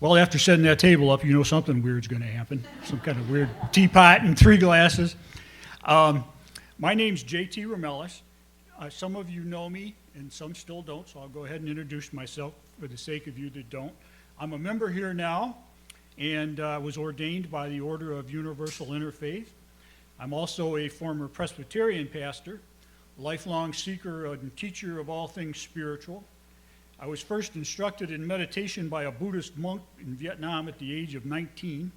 Well, after setting that table up, you know something weird's going to happen. Some kind of weird teapot and 3 glasses. My name's J.T. Ramelis. Some of you know me, and some still don't, so I'll go ahead and introduce myself for the sake of you that don't. I'm a member here now, and was ordained by the Order of Universal Interfaith. I'm also a former Presbyterian pastor, lifelong seeker and teacher of all things spiritual. I was first instructed in meditation by a Buddhist monk in Vietnam at the age of 19.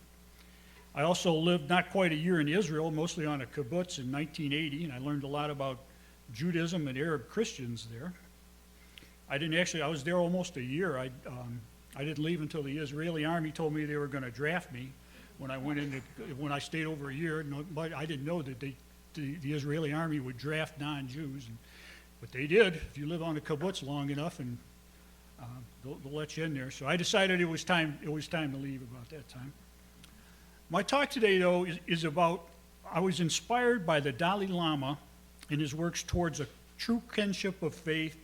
I also lived not quite a year in Israel, mostly on a kibbutz in 1980, and I learned a lot about Judaism and Arab Christians there. I was there almost a year. I didn't leave until the Israeli army told me they were going to draft me when I stayed over a year. But I didn't know that the Israeli army would draft non-Jews, but they did. If you live on a kibbutz long enough, and they'll let you in there. So I decided it was time to leave about that time. My talk today, though, is about, I was inspired by the Dalai Lama in his works towards a true kinship of faith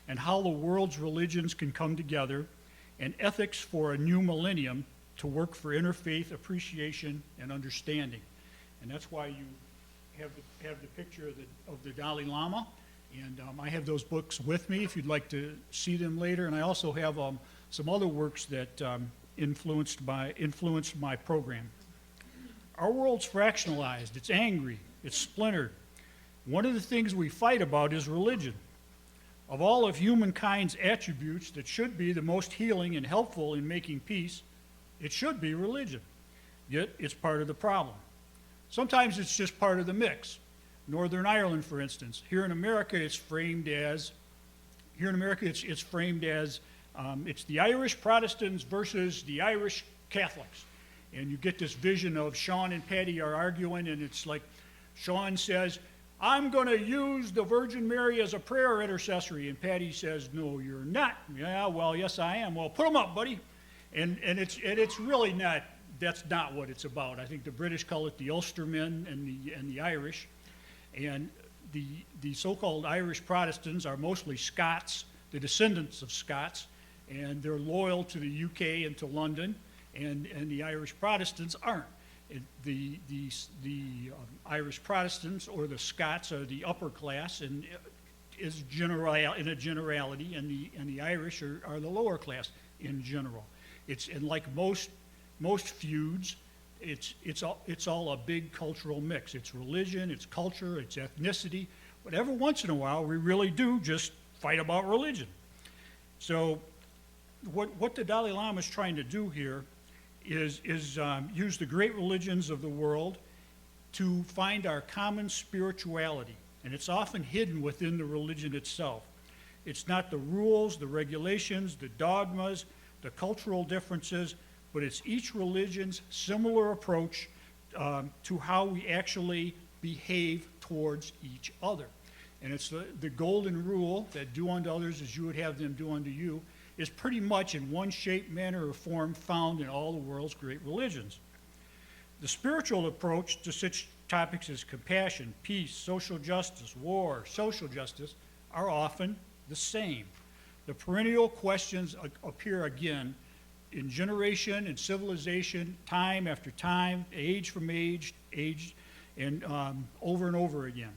and how the world's religions can come together, and ethics for a new millennium to work for interfaith appreciation and understanding. And that's why you have the picture of the Dalai Lama. And I have those books with me if you'd like to see them later. And I also have some other works that influenced my program. Our world's fractionalized. It's angry. It's splintered. One of the things we fight about is religion. Of all of humankind's attributes that should be the most healing and helpful in making peace, it should be religion. Yet it's part of the problem. Sometimes it's just part of the mix. Northern Ireland, for instance. Here in America, it's the Irish Protestants versus the Irish Catholics. And you get this vision of Sean and Patty are arguing, and it's like Sean says, "I'm going to use the Virgin Mary as a prayer intercessory." And Patty says, "No, you're not." "Yeah, well, yes, I am." "Well, put them up, buddy." And it's really not, that's not what it's about. I think the British call it the Ulstermen and the Irish. And the so-called Irish Protestants are mostly Scots, the descendants of Scots, and they're loyal to the UK and to London, and the Irish Protestants aren't. The Irish Protestants or the Scots are the upper class, and in a generality, and the Irish are the lower class in general. And like most feuds, it's all a big cultural mix. It's religion, it's culture, it's ethnicity, but every once in a while we really do just fight about religion. So what the Dalai Lama is trying to do here is use the great religions of the world to find our common spirituality, and it's often hidden within the religion itself. It's not the rules, the regulations, the dogmas, the cultural differences, but it's each religion's similar approach to how we actually behave towards each other. And it's the golden rule that do unto others as you would have them do unto you is pretty much in one shape, manner, or form found in all the world's great religions. The spiritual approach to such topics as compassion, peace, social justice, war, social justice are often the same. The perennial questions appear again in generation and civilization, time after time, age from age, and over and over again.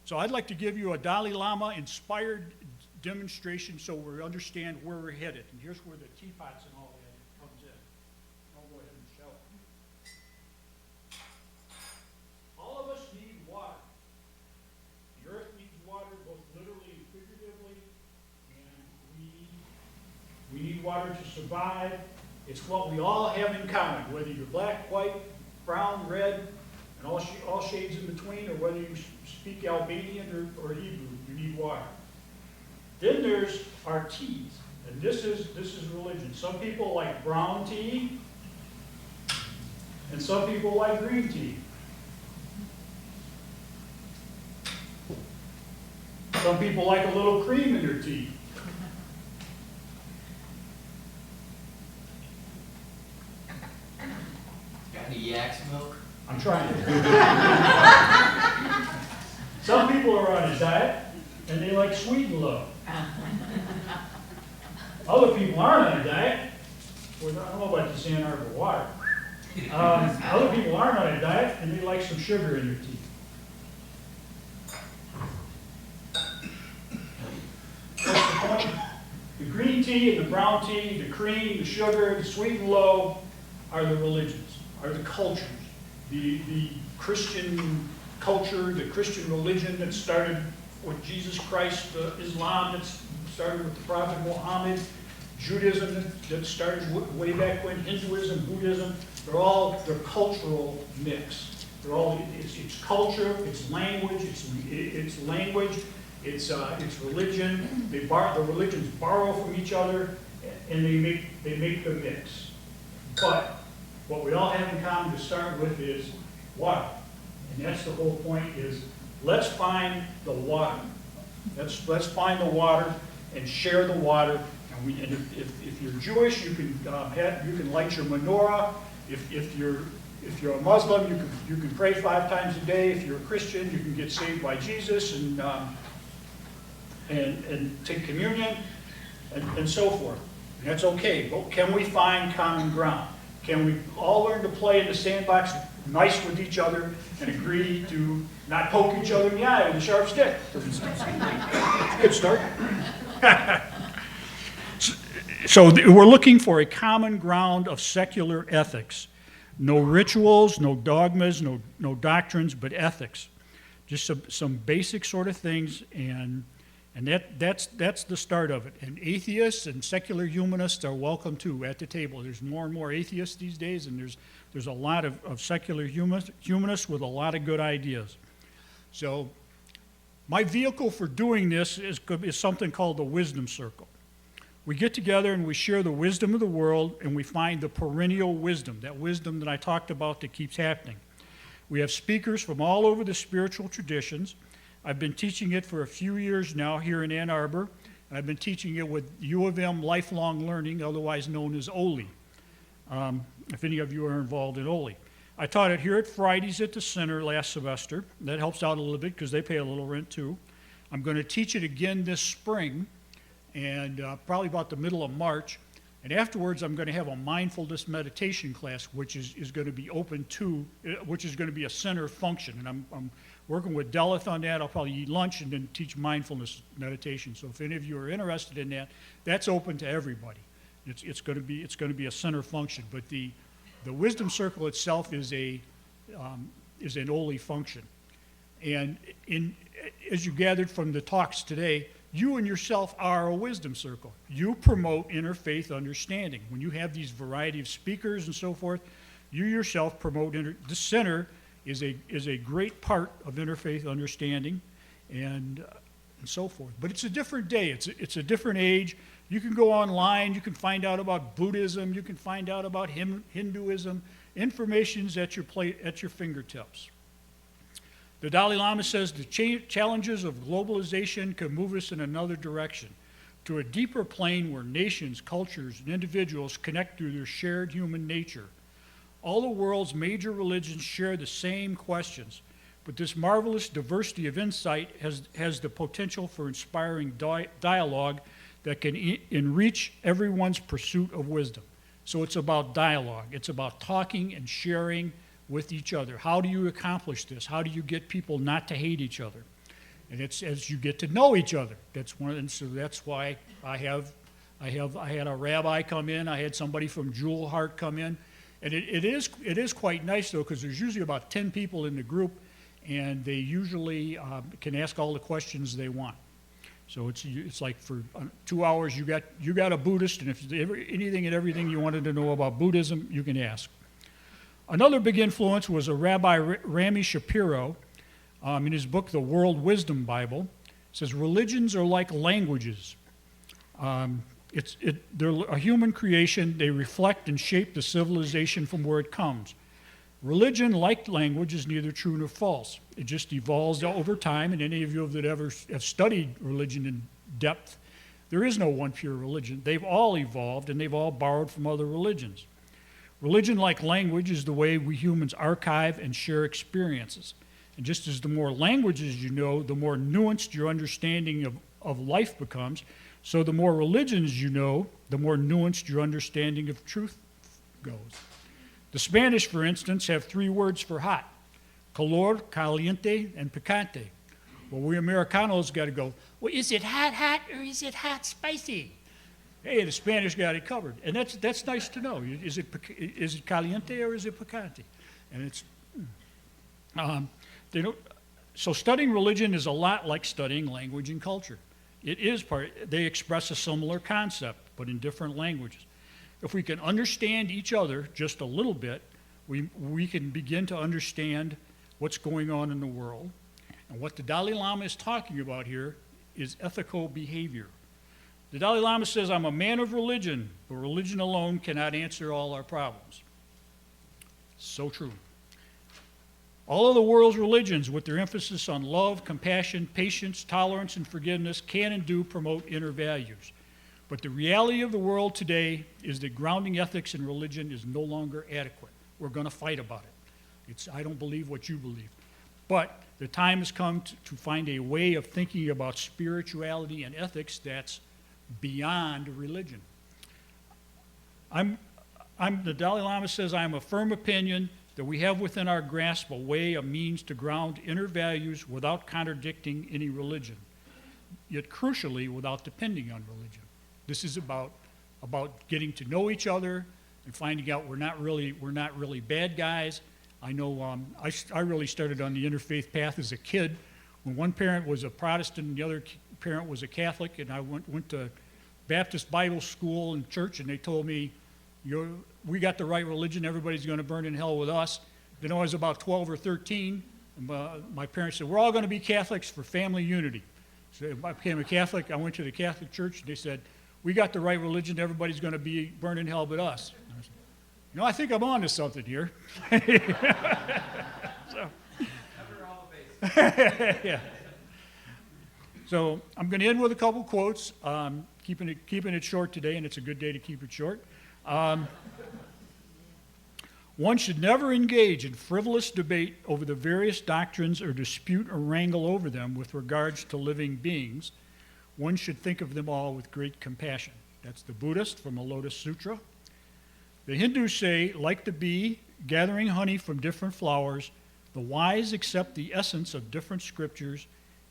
So I'd like to give you a Dalai Lama inspired demonstration so we understand where we're headed. And here's where the teapots and all that comes in. I'll go ahead and show it. All of us need water. The earth needs water both literally and figuratively, and we need water to survive. It's what we all have in common, whether you're black, white, brown, red, and all shades in between, or whether you speak Albanian or Hebrew, you need water. Then there's our teas, and this is religion. Some people like brown tea, and some people like green tea. Some people like a little cream in their tea. Got any yak's milk? I'm trying to. Some people are on a diet, and they like sweet and low. Other people aren't on a diet, Well, I don't know about this Ann Arbor water. Other people aren't on a diet, and they like some sugar in their tea. What's the point? The green tea and the brown tea, the cream, the sugar, the sweet and low are the religions, are the cultures. The Christian culture, the Christian religion that started with Jesus Christ, Islam that started with the Prophet Muhammad, Judaism that started way back when, Hinduism, Buddhism, they're cultural mix. It's culture, it's language, it's religion. The religions borrow from each other, and they make the mix. But what we all have in common to start with is water, and that's the whole point. Is let's find the water. Let's find the water and share the water. And if you're Jewish, you can light your menorah. If you're a Muslim, you can pray 5 times a day. If you're a Christian, you can get saved by Jesus and take communion and so forth. And that's okay. But can we find common ground? Can we all learn to play in the sandbox, nice with each other, and agree to not poke each other in the eye with a sharp stick? Good start. So we're looking for a common ground of secular ethics. No rituals, no dogmas, no doctrines, but ethics. Just some basic sort of things, and that's the start of it. And atheists and secular humanists are welcome too at the table. There's more and more atheists these days, and there's a lot of secular humanists with a lot of good ideas. So my vehicle for doing this is something called the Wisdom Circle. We get together and we share the wisdom of the world, and we find the perennial wisdom, that wisdom that I talked about that keeps happening. We have speakers from all over the spiritual traditions. I've been teaching it for a few years now here in Ann Arbor, and I've been teaching it with U of M Lifelong Learning, otherwise known as OLI, if any of you are involved in OLI. I taught it here at Fridays at the center last semester. That helps out a little bit because they pay a little rent too. I'm going to teach it again this spring, and probably about the middle of March. And afterwards, I'm going to have a mindfulness meditation class, which is going to be open to, which is going to be a center function. And I'm working with Delith on that. I'll probably eat lunch and then teach mindfulness meditation. So if any of you are interested in that, that's open to everybody. It's going to be a center function. But the Wisdom Circle itself is an OLI function. And as you gathered from the talks today, you and yourself are a wisdom circle. You promote interfaith understanding. When you have these variety of speakers and so forth, you yourself promote the center is a great part of interfaith understanding and so forth. But it's a different day. It's a different age. You can go online. You can find out about Buddhism. You can find out about Hinduism. Information's at your fingertips. The Dalai Lama says the challenges of globalization can move us in another direction, to a deeper plane where nations, cultures, and individuals connect through their shared human nature. All the world's major religions share the same questions, but this marvelous diversity of insight has the potential for inspiring dialogue that can enrich everyone's pursuit of wisdom. So it's about dialogue. It's about talking and sharing with each other. How do you accomplish this? How do you get people not to hate each other? And it's as you get to know each other. And so that's why I had a rabbi come in. I had somebody from Jewel Heart come in, and it is quite nice though, because there's usually about 10 people in the group, and they usually can ask all the questions they want. So it's like for 2 hours you got a Buddhist, and if anything and everything you wanted to know about Buddhism, you can ask. Another big influence was a Rabbi Rami Shapiro in his book, The World Wisdom Bible. It says, religions are like languages. They're a human creation. They reflect and shape the civilization from where it comes. Religion, like language, is neither true nor false. It just evolves over time, and any of you that ever have studied religion in depth, there is no one pure religion. They've all evolved, and they've all borrowed from other religions. Religion, like language, is the way we humans archive and share experiences. And just as the more languages you know, the more nuanced your understanding of life becomes, So the more religions you know, the more nuanced your understanding of truth goes. The Spanish, for instance, have 3 words for hot: calor, caliente, and picante. Well, we Americanos got to go, well, is it hot, or is it hot spicy? Hey, the Spanish got it covered, and that's nice to know. Is it caliente or is it picante? And it's they don't. So studying religion is a lot like studying language and culture. It is they express a similar concept, but in different languages. If we can understand each other just a little bit, we can begin to understand what's going on in the world. And what the Dalai Lama is talking about here is ethical behavior. The Dalai Lama says, I'm a man of religion, but religion alone cannot answer all our problems. So true. All of the world's religions, with their emphasis on love, compassion, patience, tolerance, and forgiveness, can and do promote inner values. But the reality of the world today is that grounding ethics in religion is no longer adequate. We're going to fight about it. I don't believe what you believe. But the time has come to find a way of thinking about spirituality and ethics that's beyond religion. The Dalai Lama says, I am of firm opinion that we have within our grasp a way, a means to ground inner values without contradicting any religion, yet crucially without depending on religion. This is about getting to know each other and finding out we're not really bad guys. I know I really started on the interfaith path as a kid when one parent was a Protestant and the other parent was a Catholic, and I went to Baptist Bible school and church, and they told me, we got the right religion, everybody's going to burn in hell with us. Then I was about 12 or 13, and my parents said, we're all going to be Catholics for family unity. So I became a Catholic. I went to the Catholic church, and they said, we got the right religion, everybody's going to be burned in hell but us. And I said, I think I'm on to something here. So, yeah. So I'm going to end with a couple quotes, keeping it short today, and it's a good day to keep it short. One should never engage in frivolous debate over the various doctrines or dispute or wrangle over them with regards to living beings. One should think of them all with great compassion. That's the Buddhist from the Lotus Sutra. The Hindus say, like the bee gathering honey from different flowers, the wise accept the essence of different scriptures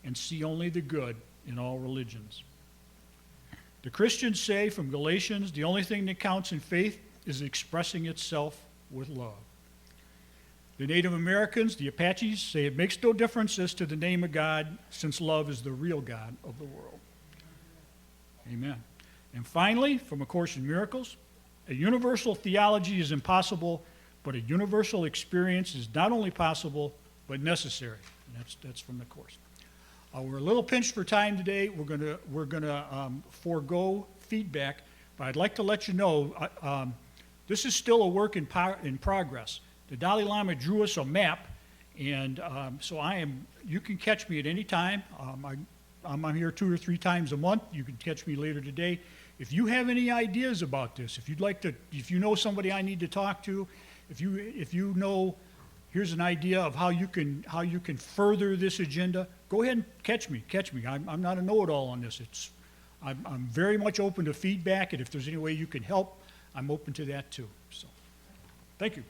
and see only the good in all religions. The Christians say from Galatians, the only thing that counts in faith is expressing itself with love. The Native Americans, the Apaches, say it makes no difference as to the name of God, since love is the real God of the world. Amen. And finally, from A Course in Miracles, a universal theology is impossible, but a universal experience is not only possible, but necessary. And that's from the Course. We're a little pinched for time today. We're gonna forego feedback, but I'd like to let you know this is still a work in progress. The Dalai Lama drew us a map, and so you can catch me at any time. I'm here 2 or 3 times a month. You can catch me later today. If you have any ideas about this, if you know somebody I need to talk to, if you know, here's an idea of how you can further this agenda, go ahead and catch me. I'm not a know-it-all on this. I'm very much open to feedback, and if there's any way you can help, I'm open to that too. So, thank you.